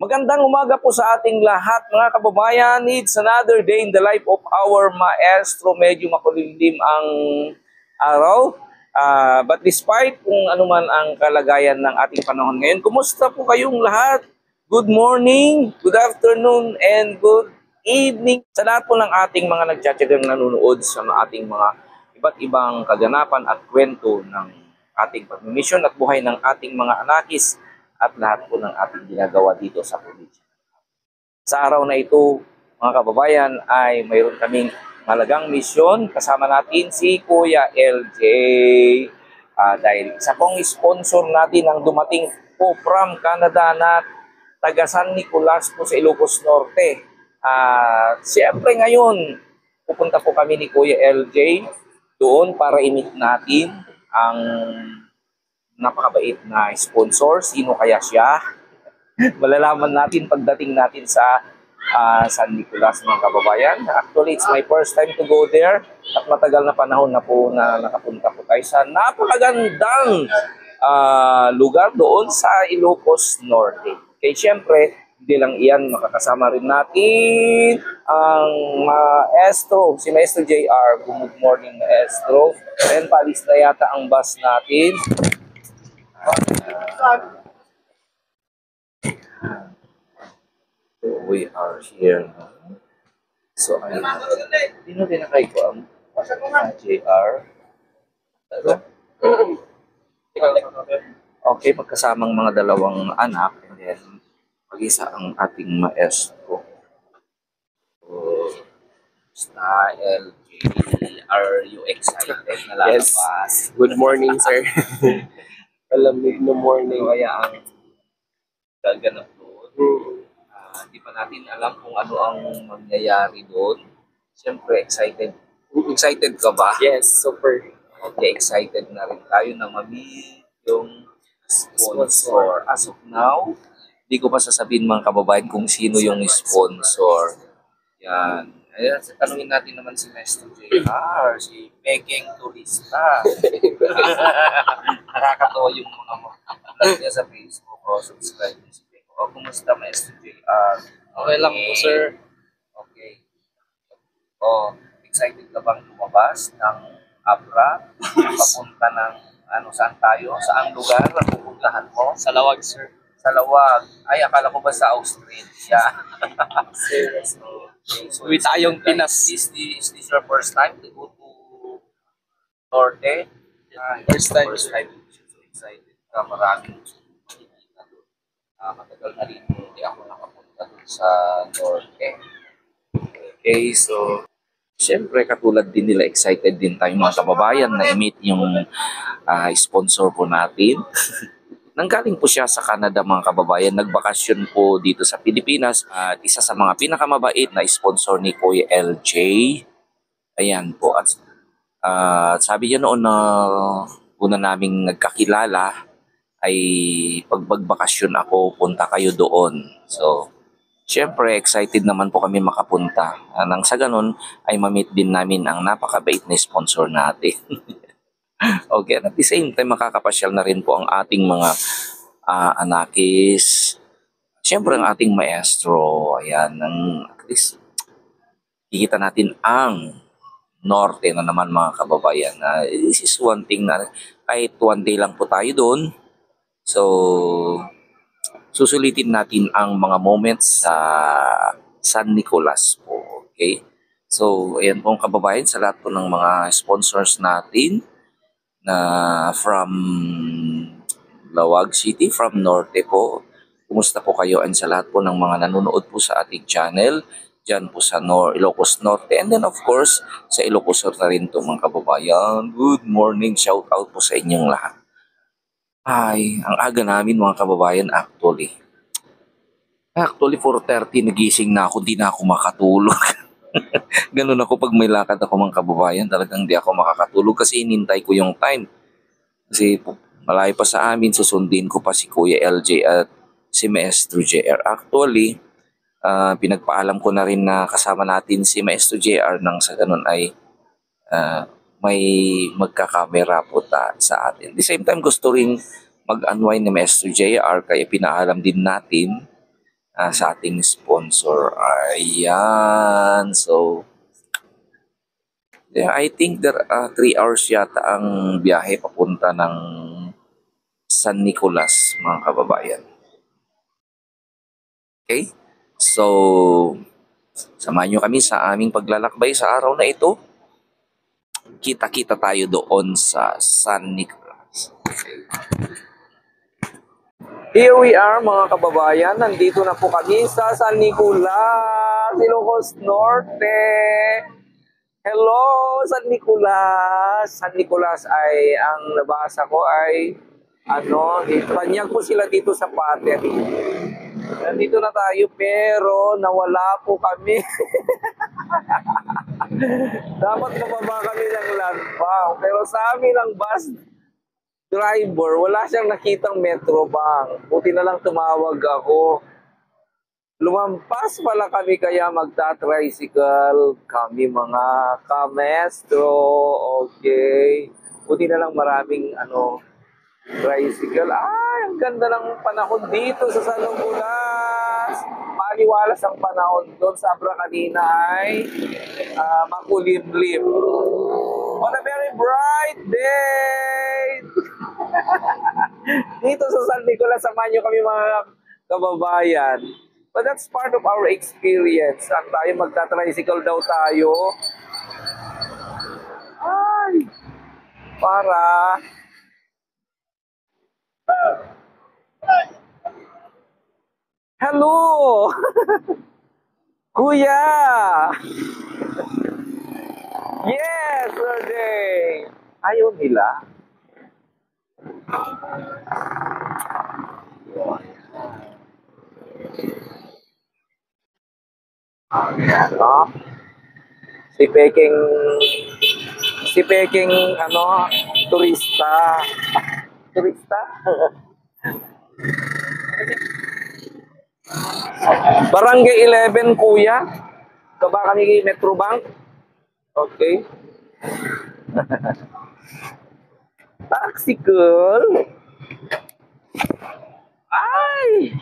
Magandang umaga po sa ating lahat mga kababayan. It's another day in the life of our maestro. Medyo makulimlim ang araw. But despite kung anuman ang kalagayan ng ating panahon ngayon, kumusta po kayong lahat? Good morning, good afternoon, and good evening sa lahat po ng ating mga nagtsatsagang nanonood sa ating mga iba't ibang kaganapan at kwento ng ating pagmimisyon at buhay ng ating mga anakis at lahat po ng ating ginagawa dito sa probinsya. Sa araw na ito, mga kababayan, ay mayroon kaming malagang misyon. Kasama natin si Kuya LJ. Dahil isa pong sponsor natin ang dumating po from Canada na taga San Nicolas po sa Ilocos Norte. Siyempre ngayon, pupunta po kami ni Kuya LJ doon para i-meet natin ang napakabait na sponsor. Sino kaya siya? Malalaman natin pagdating natin sa San Nicolas, mga kababayan. Actually, it's my first time to go there at matagal na panahon na po na nakapunta po tayo sa napakagandang lugar doon sa Ilocos Norte. Kaya siyempre, hindi lang iyan, makakasama rin natin ang maestro, si Maestro JR. Good morning, maestro. And paalis na yata ang bus natin. We are here now. So, ayun. Dino din na kayo ang JR. Okay, magkasamang mga dalawang anak. And then, mag-isa ang ating maestro. So, LJ, are you excited na lalabas? Yes. Good morning, sir. Malamig na morning. Kaya ang gaganap doon. Di pa natin alam kung ano ang mangyayari doon. Siyempre, excited. Excited ka ba? Yes, super. Okay, excited na rin tayo na ma-meet yung sponsor. As of now, di ko pa sasabihin mga kababayan kung sino yung sponsor. Yan. Ayan, tanungin natin naman si Maestro JR, si Peking Turista. Nakakatawa yung mga vlog niya sa Facebook o subscribe niya si Peking. O, kumusta Maestro JR? Okay lang po, sir. Okay. O, excited ka bang lumabas ng Abra? Papunta ng saan tayo? Saang lugar ang pupuntahan mo? Sa Lawag, sir. Sa Lawag. Ay, akala ko ba sa Australia? Serious. So Uwi tayong Pinas. Is this your first time to go to Norte? First time. First time. So excited ka. Maraming makikita doon. Matagal na rin hindi ako nakapunta doon sa Norte. Okay, so siyempre katulad din nila, excited din tayo mga kababayan na i-meet yung sponsor po natin. Nanggaling po siya sa Canada mga kababayan, nagbakasyon po dito sa Pilipinas at isa sa mga pinakamabait na sponsor ni Kuya LJ. Ayan po. At sabi niya noon na una naming nagkakilala ay pag magbakasyon ako, punta kayo doon. So, syempre excited naman po kami makapunta. Nang sa ganun ay ma-meet din namin ang napakabait na sponsor natin. Okay, at the same time, makakapasyal na rin po ang ating mga anakis. Siyempre, ang ating maestro. Ayan, at least, kikita natin ang Norte na naman mga kababayan. This is one thing na kahit one day lang po tayo doon. So, susulitin natin ang mga moments sa San Nicolas po. Okay? So, ayan po ang kababayan sa lahat po ng mga sponsors natin na from Lawag City, from Norte po. Kumusta po kayo and sa lahat po ng mga nanonood po sa ating channel dyan po sa Ilocos Norte, and then of course sa Ilocos Sur na rin to mga kababayan. Good morning, shout out po sa inyong lahat. Ay, ang aga namin mga kababayan actually 4:30 nagising na ako, di na ako makatulog. Ganun ako pag may lakad ako mga kababayan, talagang di ako makakatulog kasi inintay ko yung time. Kasi malayo pa sa amin, susundin ko pa si Kuya LJ at si Maestro JR. Actually, pinagpaalam ko na rin na kasama natin si Maestro JR nang sa ganun ay may magkakamera po sa atin. At the same time, gusto rin mag-unwind ni Maestro JR kaya pinaalam din natin sa ating sponsor. Ayan. So, yeah, I think there 3 hours yata ang biyahe papunta ng San Nicolas, mga kababayan. Okay? So, samahan nyo kami sa aming paglalakbay sa araw na ito. Kita-kita tayo doon sa San Nicolas. Okay. Here we are, mga kababayan. Nandito na po kami sa San Nicolas, Ilocos Norte. Hello, San Nicolas. San Nicolas ay, ang nabasa ko ay, itanyag po sila dito sa Pateri. Nandito na tayo pero nawala po kami. Dapat mababa kami ng landpaw. Pero sa amin ang bus driver, wala siyang nakitang Metrobank. Buti na lang tumawag ako. Lumampas pala kami kaya magta-tricycle kami mga kamestro. Okay. Buti na lang maraming tricycle. Ay, ang ganda ng panahon dito sa San Nicolas. Maliwalas ang panahon doon. Sabra kanina ay makulimlim. On a very bright day! Dito sa San Nicolas, samahan nyo kami mga kababayan. But that's part of our experience. At tayo magta-tricycle daw tayo. Ay! Para... Hello! Kuya! Yes, birthday! Ayaw nila. Ano? Si Peking, turista. Turista? Barangay 11, kuya. Kaba kami Metrobank. Okay. Taxi girl. Ay!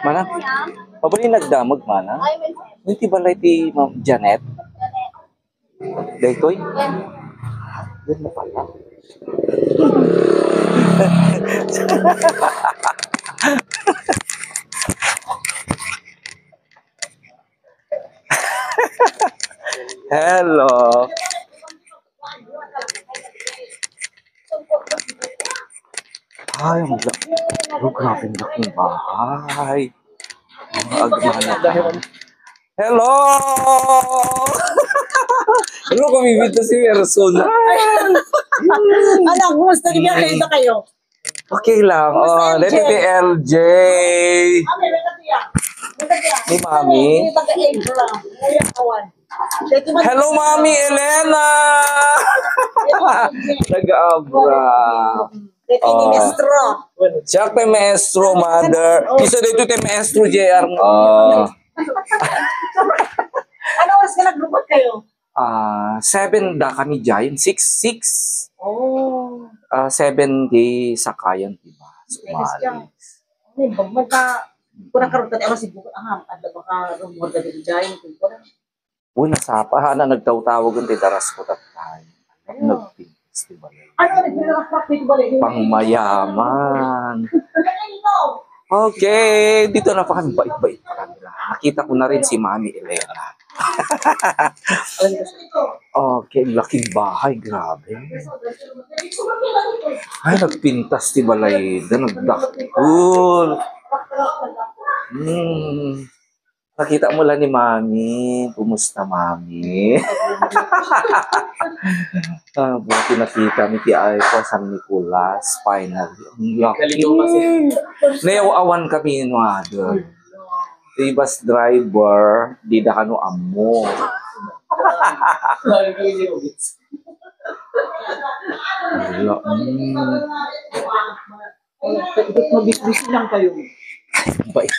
Manang, mabali nagdamag, manang. Hindi balay ti Ma'am Janet. Daytoy? Yun na pala. Hello. Ay, ang laki. Oh, grabe ang laking bahay. Ang agmana ka. Hello! Hello, kumibito si Merson. Alam, kumusta niya kayo kayo? Okay lang. Oh, let it be LJ. Ni Mami. Hello, Mami Elena! Nag-abra. Ito ni Mestro. Siya kay Maestro, Mother. Isa dito kay Maestro JR. Ano oras ka naglubot kayo? 7 da kami dyan. 6. Oh. 7 days sakayan, diba? So, umalis. Magka, kurang karoon tayo si Bukot Aham. At baka rumor ka din dyan. Una sa paha na nagtaw-tawag ang tidaras ko tatay. Nagpintis, diba? Ano nagpinarapak dito balik? Pangmayaman. Okay, dito na pa kami. Bait-bait pa kami. Nakita ko na rin si Mami Elena. Okay, laking bahay. Grabe. Ay, nagpintas ti Balayda. Nagdakul. Nakita mo lang ni Mami. Kumusta, Mami? Buti nakita mi ti ay po San Nicolas. Finally. Ang laki. Nayaw-awan kami ni Mother. Di bus driver, di da kano amo. Mabis-bis lang kayo. Bait.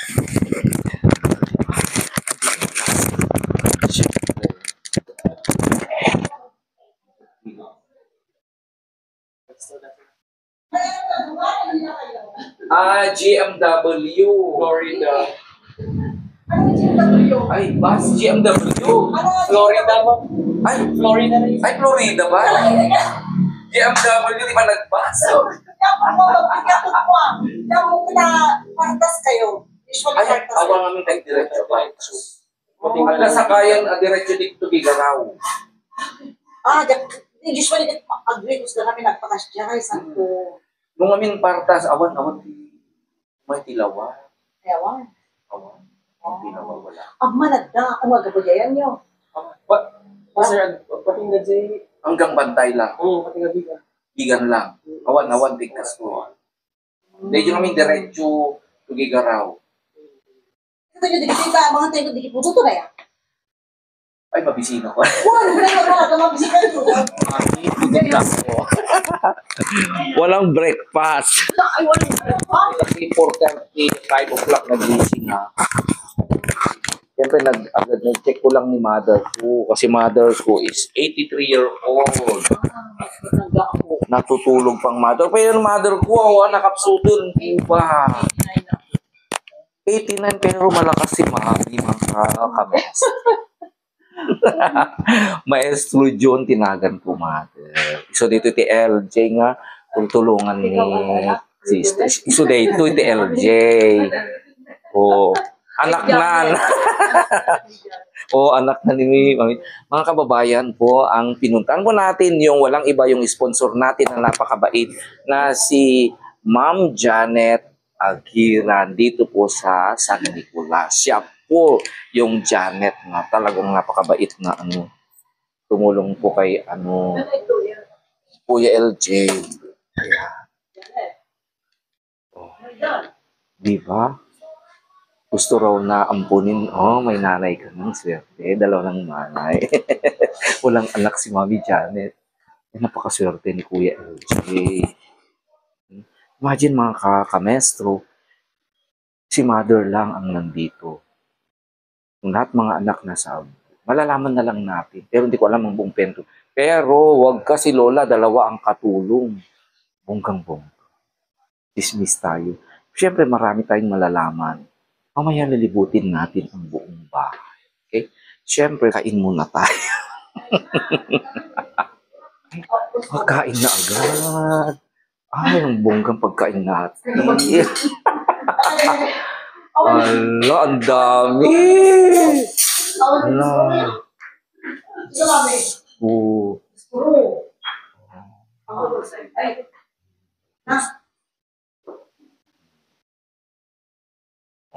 GMW. Florida. Ay, bus GMW. Florida mo? Ay, Florida na yun. ay, Florida ba? GMW, di ba nag-bus? Yaman mo kita pantas kayo. Usually Ay, pantas awang kami nag-diretso ba? At nasakayan, diretso dito Gigaraw. Usually agree ko sila kami nagpakasya kay Santo. Nung amin partas, awan, may tilawa. Ewan. Awan, may tilawa wala. Managda, ang magabayayan nyo. Sir, patinggan si... Hanggang bantay lang. Patinggan bigan. Bigan lang. Awan, tigkas ko. Dahil yung amin diretso to Gigaraw. Ito yung dikita, mga tayo dikiputo to na yan. Ay, mabisina ko. Walang breakfast. Kasi 4:30, 5 o'clock nagising na. Siyempre, agad nag-check ko lang ni mother ko. Kasi mother ko is 83-year-old. Natutulog pang mother. Pero yung mother ko, nakapsutol po ba? 89, pero malakas si mami, mga kames. Maestro John, tinagan po mother. So dito ti LJ nga, tulungan ni sister. So dito ti LJ. Anak na. Anak na ni Mami. Mga kababayan po, ang pinuntahan po natin yung walang iba yung sponsor natin na napakabait na si Ma'am Janet Agiran dito po sa San Nicolas. Siya po yung Janet na talagang napakabait na tumulong po kay Kuya LJ. Diba? Gusto raw na ampunin. May nanay ka ng swerte. Dalawang nanay. Walang anak si Mami Janet. Napakaswerte ni Kuya LJ. Imagine mga kamestro, si mother lang ang nandito. Kung lahat mga anak nasa malalaman na lang natin. Pero hindi ko alam ang buong pento. Pero wag ka si Lola, dalawa ang katulong. Bonggang-bongga. Dismiss tayo. Siyempre marami tayong malalaman. Mamaya lilibutin natin ang buong bahay. Okay? Siyempre, kain muna tayo. Pagkain na agad. Ay, ang bonggang pagkain natin. Ala, ang dami. Ala. Oh.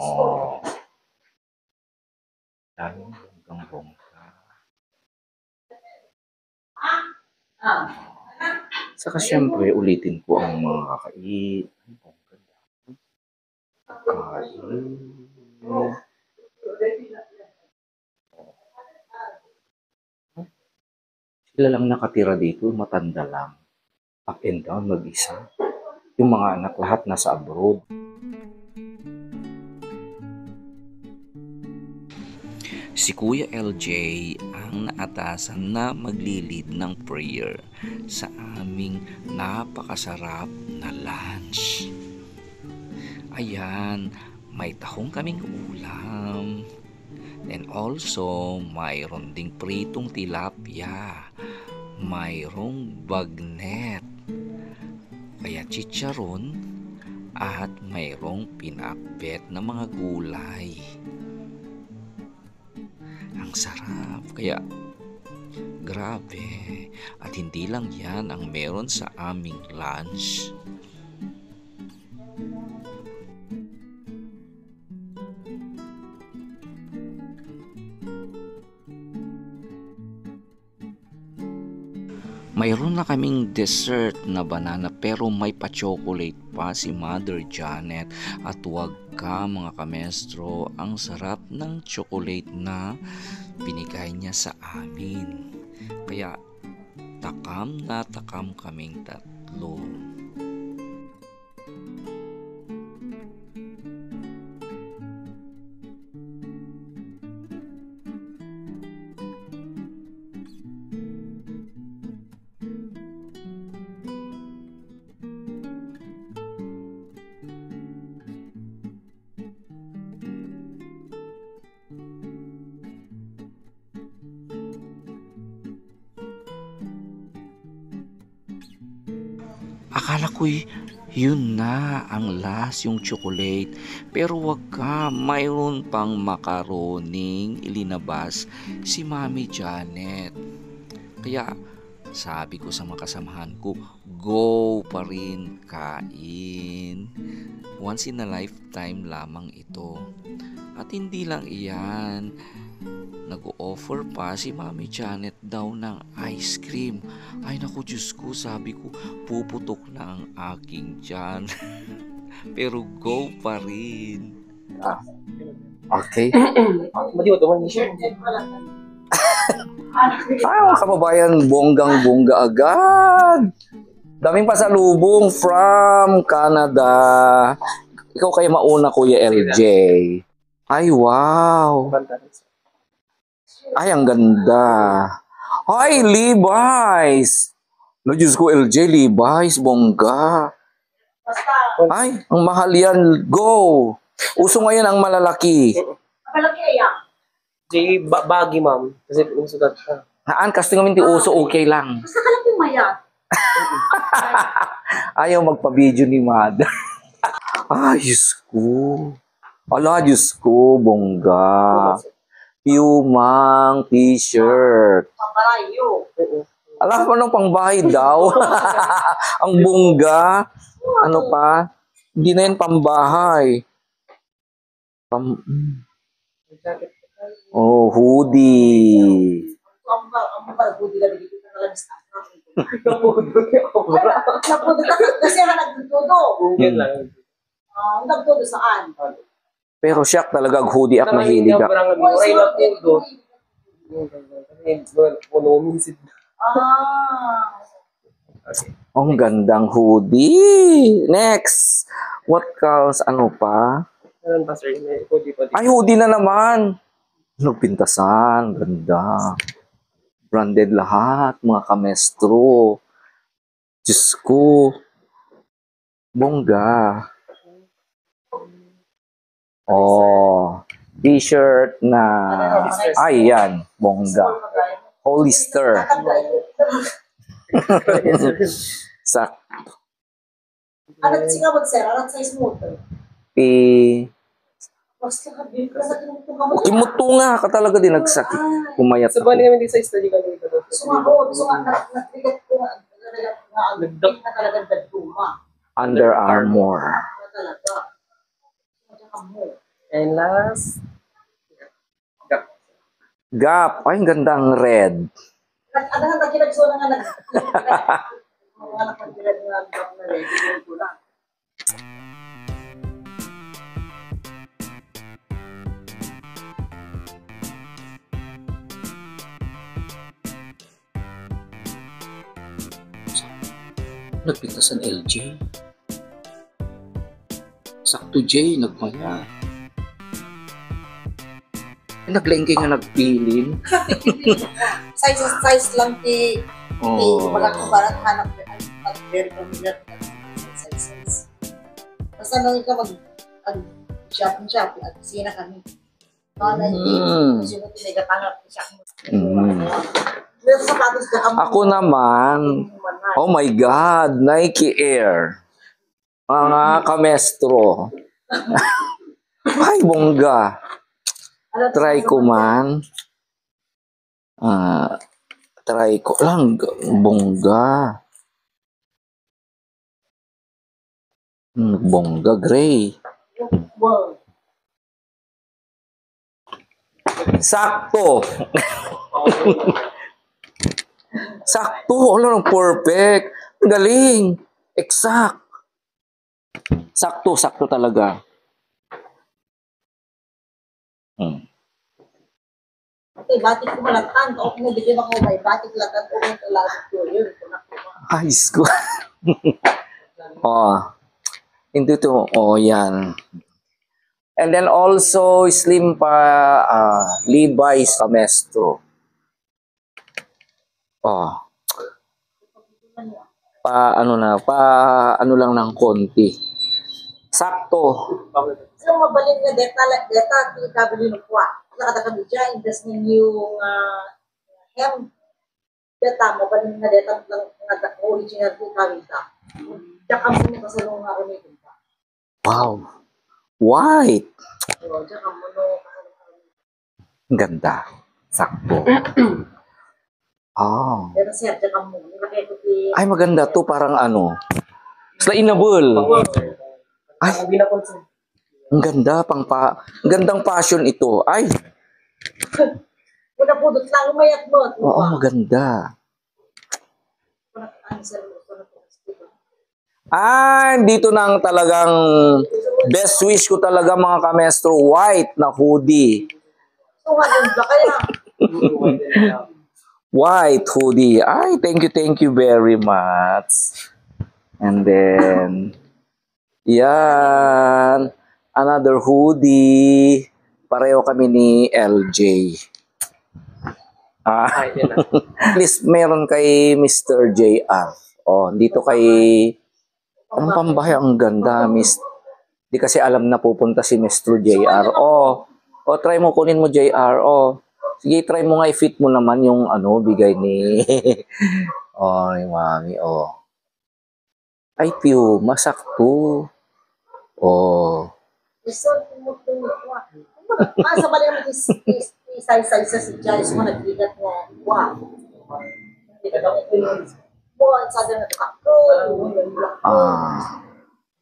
Oh. Dami bonggang bongga. Saka siyempre, ulitin ko ang mga kakain. Ay, bongga. Kakain. Sila lang nakatira dito, matanda lang. Up and down, mag-isa. Yung mga anak lahat nasa abroad. Si Kuya LJ ang naatasan na maglilid ng prayer sa aming napakasarap na lunch. Ayan, may tahong kaming ulam. And also, mayroon ding pritong tilapia. Mayroong bagnet. Kaya chicharon at mayroong pinakbet na mga gulay. Ang sarap. Kaya grabe. At hindi lang yan ang meron sa aming lunch. Mayroon na kaming dessert na banana pero may pa-chocolate pa si Mother Janet. At wag ka mga kamestro, ang sarap ng chocolate na binigay niya sa amin. Kaya takam na takam kaming tatlo. Akala ko'y yun na ang last yung chocolate. Pero wag ka, mayroon pang makaroning ilinabas si Mami Janet. Kaya sabi ko sa mga kasamahan ko, go pa rin kain. Once in a lifetime lamang ito. At hindi lang iyan, nag-o-offer pa si Mami Janet daw ng ice cream. Ay naku Diyos ko, sabi ko, puputok na ang aking tiyan. Pero go pa rin. Okay. Madi mo tuman siya. Ay, mga kababayan, bonggang-bongga agad. Daming pasalubong from Canada. Ikaw kayo mauna, Kuya LJ. Ay, wow. Ay, ang ganda. Ay, Levi's. No, Diyos ko, LJ, Levi's, bongga. Ay, ang mahal yan. Go. Uso ngayon ang malalaki. Malaki yan. Di bagi ma'am. Kasi uso ka. Haan, kasi ngayon ti uso, okay lang. Basta ka lang yung mayat. Ayaw magpa-video ni Mada. Ay, Diyos ko. Ala, Diyos ko, bongga. Pumang t-shirt. Pabarayo. Alam mo nung pangbahay daw. Ang bongga. Ano pa? Hindi na yan pambahay. Oh, hoodie. Ang buti ka dito na lang sa Sobra. kasi ka nagtutudo. Yan lang. Nagtudo saan? Pero siyak talaga hoodie at mahilig ka. Muray na po do. Minsid. Ang gandang hoodie. Next. What else? Ano pa? Meron pa sir. May hoodie pa. Ay, hoodie na naman. Pintasan. Ganda. Branded lahat. Mga kamestro. Diyos ko. Bongga. Oh, t-shirt na, ay yan, bongga. Hollister. Sak, Ano singawag sir? Ano size mo to? Mas nakabili ka sa tinutukan mo. kimutunga ka talaga din nagsakit. Kumayat So, bali ako. kami di sa study ka dito. Sumahod, nagtrigat ko nga. Nagdag na talagang daduma. Under Armour. Na talaga. Tsaka mo. And last, Gap. Ay, ang gandang red. Ano nga nagkinagso na nga mga nakagirag nga gap na rin. Hindi ko lang. Nagpintasan LJ. Sakto J, nagmaya. Naglengke nga nagpilin. Size lang ti Oh. wala kong barat hanap at very familiar sizes. Basta lang ka shopping at sina kami. Ano Mm. hindi sino tinigatangap siya mo. Mm. Pero sapatos ka kamo. Ako naman, oh my God, Nike Air. Mga kamestro. Ay, bongga. Try ko man. Try ko lang. Bongga. Bongga gray. Wow. Sakto. Sakto. Ano, perfect. Galing. Exact. Sakto, sakto talaga. Okay, batik ko malatan. O kung hindi ko may batik latan o kung talagang ko yun. High school. Oh. Hindi to. Oh, yan. And then also, slim pa Levi's Camestro. Oh. Ano lang ng konti. Sakto. So, mabalin nga deta, kabili ng kwa. Nakata kami dyan, invest ninyo yung hem. Deta, mabalin nga deta lang nga original ko kami ta. Tsaka mo nung kasalong nga kami dito. Wow. White. Tsaka mo nung kasalong nga kami. Ang ganda. Sakto. Oh. Pero sir, tsaka mo. Nilagay ko di... Ay, maganda to. Parang ano. Slainable. Ay, ang ganda. Ang gandang fashion ito. Ay. Kuna pudot lang, umayat mo. Oo, maganda. Dito nang talagang best wish ko talaga mga kamestro. White na hoodie. So, nga ba kaya? White hoodie. Ay, thank you very much. And then, yan. Another hoodie. Pareho kami ni LJ. At least meron kay Mr. JR. Oh, dito kay... Ang pambahay, ang ganda, Miss. Di kasi alam na pupunta si Mr. JR. Oh, try mo, kunin mo JR. Oh, sige, try mo nga i-fit mo naman yung ano, bigay ni... oh, ni Mami. Oh. Ay, Pew, masakto. Oh. Sa bali naman size si Jais mo nagbigat mo. Wow. Buwan sa na takto.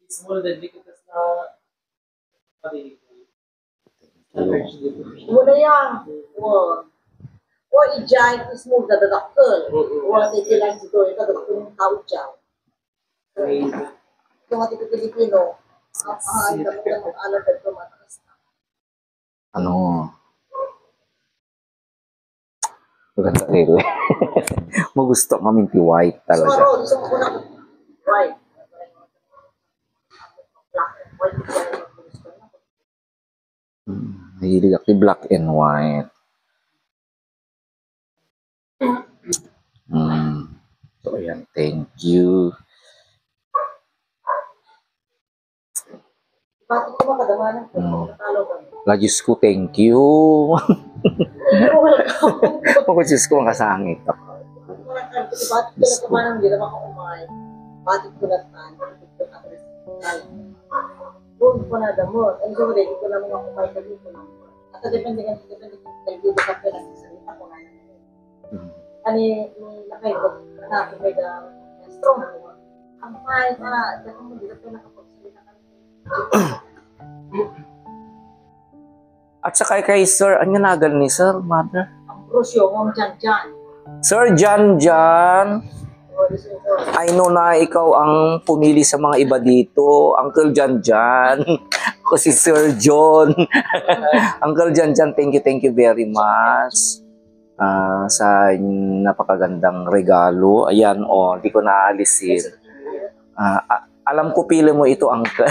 small dedicated na Muna yan. O i-giant is mo dadadakkel. O natikilang dito, ito dadakkel ng tao dyan. Kung ating Pilipino, ang dami ng mag-alam na ito matakas na. Ano? Maganda rin. Magusto kami ti white talaga. So, gusto ko na white. Mahilig ako black and white. So, ayan. Thank you. Bakit ko makadamanan ko? Natalo ka. La Diyos ko, thank you. Pero welcome. Pagod Diyos ko, makasangit ako. Bakit ko nakamanan, hindi naman ako kumain. Bakit ko natan? Bakit ko natan? Doon ko na damo. Ang so, ready ko na mga kumain ka dito. At depende ka dito ka pala sa salita ko na. Ani, nakay ko, na, may strong. Ang fine, dito mo dito ka nakapagsalita ka. At saka kay Sir, ano nagal ni Sir, Mother? Ang prosyo, Ma'am Jan. Sir Jan. I know na ikaw ang pumili sa mga iba dito. Uncle Jan. Ako si Sir John. Uncle Jan, thank you very much. Sa napakagandang regalo. Ayan, di ko naalisin. Alam ko pili mo ito, Uncle.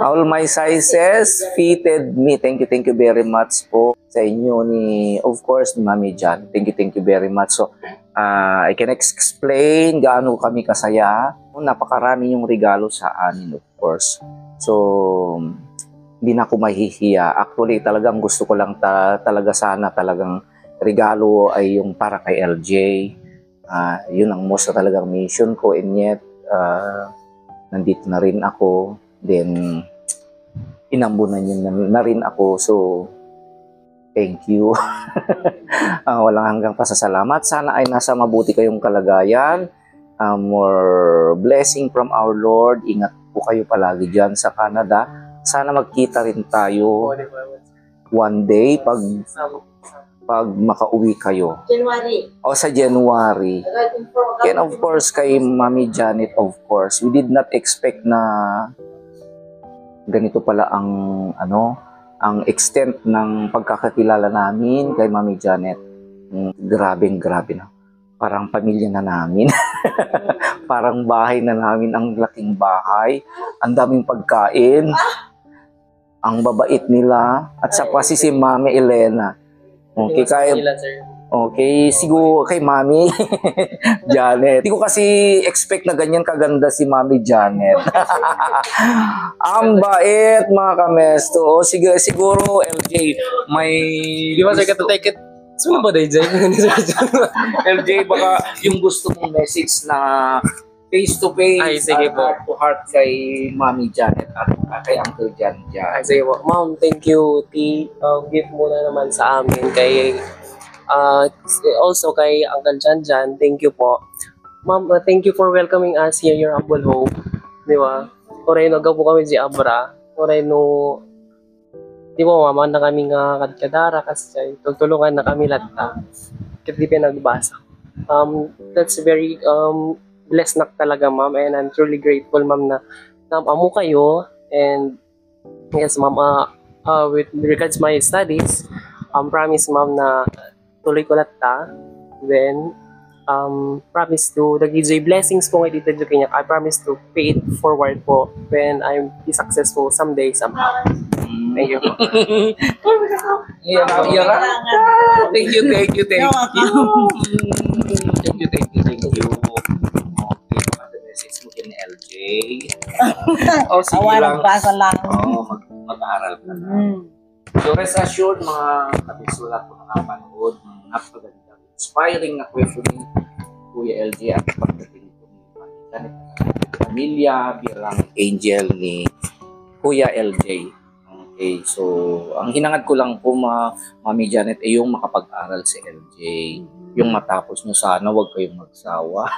All my sizes fitted me. Thank you very much po sa inyo of course, ni Mami Jan. Thank you very much. So, I can explain gaano kami kasaya. Napakarami yung regalo sa amin, of course. So, hindi na ako mahihiya. Actually, talagang gusto ko lang talaga sana talagang regalo ay yung para kay LJ. Yun ang most na talagang mission ko, and yet, nandito na rin ako. Then, inambunan niyo na rin ako. So, thank you. Walang hanggang pasasalamat. Sana ay nasa mabuti kayong kalagayan. More blessing from our Lord. Ingat po kayo palagi dyan sa Canada. Sana magkita rin tayo one day pag makauwi kayo. January. O sa January. And of course, kay Mami Janet, of course. We did not expect na ganito pala ang extent ng pagkakakilala namin kay Mami Janet. Grabe na. Parang pamilya na namin. Parang bahay na namin, ang laking bahay. Ang daming pagkain. Ang babait nila. At sa pa si Mami Elena. Okay, siguro kay Mami Janet. Hindi ko kasi expect na ganyan kaganda si Mami Janet. Ang bait, mga kamesto. Siguro, LJ, may... Di ba, sir, take it? Sino ba, DJ? LJ, baka yung gusto mong message na face-to-face, Ay, sige po. heart-to-heart kay Mami Janet at kay Uncle Jan. Ay, sige po. Ma'am, thank you, T. Gift muna naman sa amin kay also kay Uncle Jan. Thank you po. Ma'am, thank you for welcoming us here, your humble home. Di ba? Oray no, po kami di Abra. Oray no, di ba, mama na kami nga kadkadara kasi tutulungan na kami lahat. Kaya di pinagbasa. That's very blessed na talaga, ma'am, and I'm truly grateful, ma'am, na amo kayo. And yes, ma'am, with regards my studies, promise, ma'am, na tuloy ko lahat. Then promise to the DJ blessings po ngay dito kanya. I promise to pay it forward po when I'm be successful someday, somehow. Thank you po. Thank you. Thank you. Message mo kay LJ. Sige lang. Basa lang. Mag-aaral ka na. So rest assured, mga kabisula po nakapanood, mga napagandang inspiring na question ni Kuya LJ at pagdating po ni Janet pamilya bilang angel ni Kuya LJ. Okay, so ang hinangad ko lang po, Mami Janet, ay yung makapag-aral si LJ. Yung matapos nyo, sana wag kayong magsawa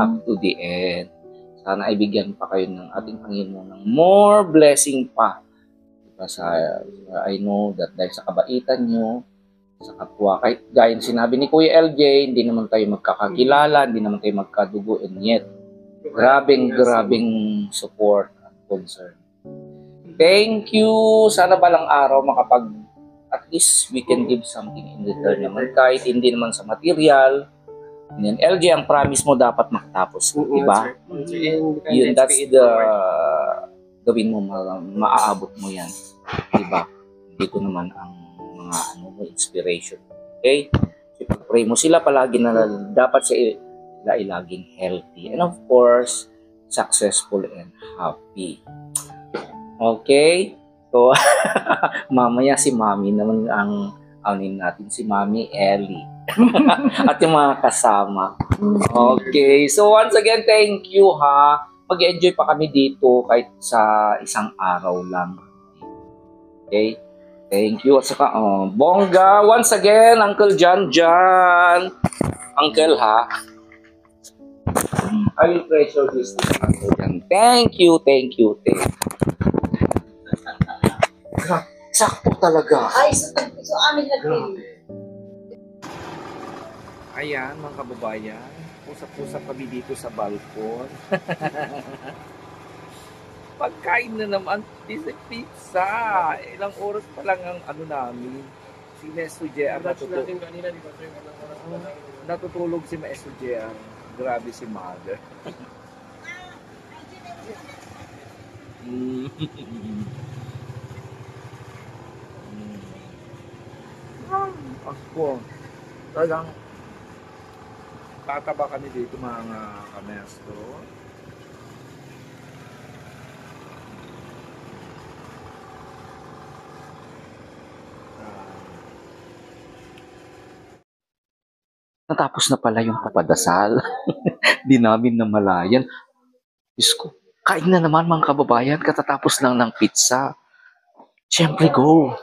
up to the end. Sana ay bigyan pa kayo ng ating Panginoon ng more blessing pa. Diba, I know that dahil sa kabaitan nyo, sa kapwa, kahit gaya ng sinabi ni Kuya LJ, hindi naman tayo magkakakilala, hindi naman tayo magkadugo, and yet, grabing support at concern. Thank you! Sana balang araw at least we can give something in return naman, kahit hindi naman sa material. And then, LJ, ang promise mo dapat makatapos, diba? Yun, that's the gawin mo, maaabot mo yan, diba? Dito naman ang mga inspiration. Okay? So, pag-pray mo sila palagi na dapat sila ay laging healthy. And of course, successful and happy. Okay? So, mamaya si Mami naman ang aunin natin, si Mami Ellie. At yung mga kasama. Okay. So, once again, thank you ha. Mag-enjoy pa kami dito kahit sa isang araw lang. Okay? Thank you. At saka, bongga, once again, Uncle Jan Jan. Uncle ha. I will treasure this thing, Uncle Jan. Thank you, thank you, thank you. Sakto talaga. Ay, so amin nag-review. Ayan, mga kababayan. Usap-usap kami dito sa balkon. Pagkain na naman, pizza. Ilang oras pa lang ang ano namin. Si Maestro JR natutulog si Maestro JR. Grabe si Mother. Ako, talagang tataba kami dito mga kamestro. Natapos na pala yung papadasal. Di namin namalayan. Diyos ko, kain na naman mga kababayan, katatapos lang ng pizza. Siyempre go,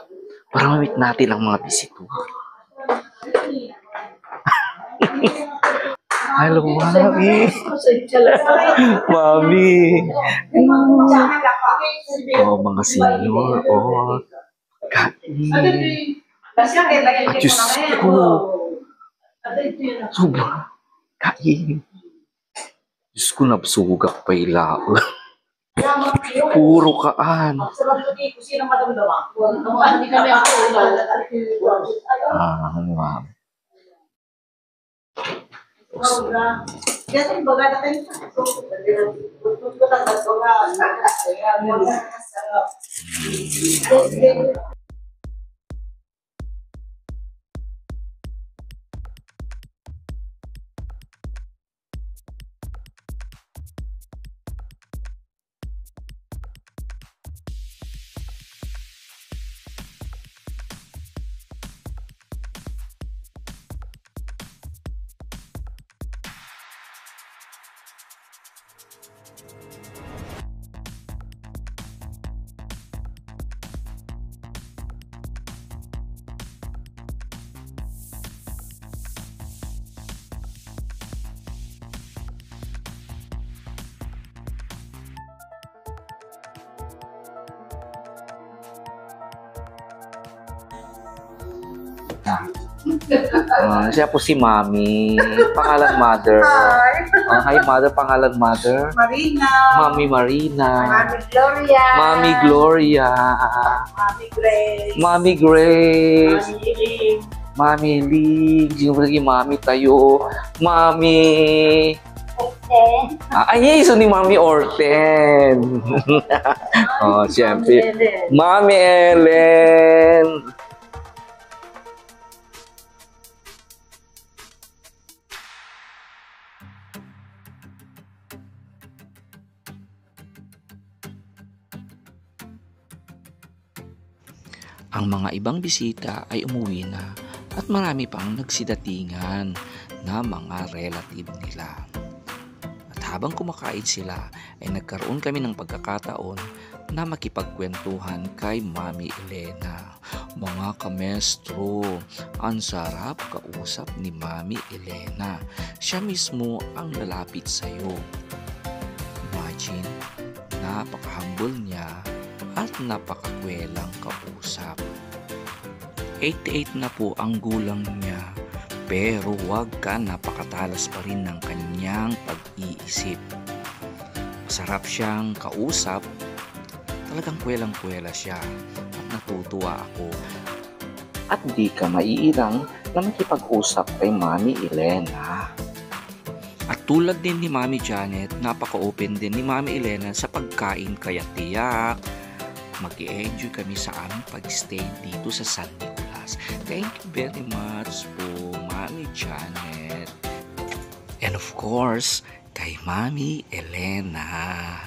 para ma-meet natin ang mga bisito. Hello, Mami. Mami. Oh, mga senior. Oh, kain. Diyos ko. Sobra. Kain. Diyos ko, nabsugak pa ilao. Puro kaan. Ma'am. Yan yung baga na kayo. Siya po si Mami. Pangalan Mother. Hi Mother, pangalan Mother. Marina. Mami Marina. Mami Gloria. Mami Gloria. Mami Grace. Mami Grace. Mami Ling. Mami Lig. Sino ba lagi Mami tayo? Mami. Ay, so ni Mami Orten. Oh, siyempre. Mami Ellen. Ang mga ibang bisita ay umuwi na at marami pang nagsidatingan na mga relative nila. At habang kumakain sila ay nagkaroon kami ng pagkakataon na makipagkwentuhan kay Mami Elena. Mga kamestro, ang sarap kausap ni Mami Elena. Siya mismo ang lalapit sa'yo. Imagine, napaka-humble niya at napakakwelang kausap. 88 na po ang gulang niya, pero wag ka, napakatalas pa rin ng kanyang pag-iisip. Masarap siyang kausap, talagang kwelang-kwela siya at natutuwa ako. At di ka maiirang na makipag-usap kay Mami Elena. At tulad din ni Mami Janet, napaka-open din ni Mami Elena sa pagkain, kaya tiyak mag-i-enjoy kami sa aming pag-stay dito sa San Nicolas. Thank you very much po, Mami Janet. And of course, kay Mami Elena.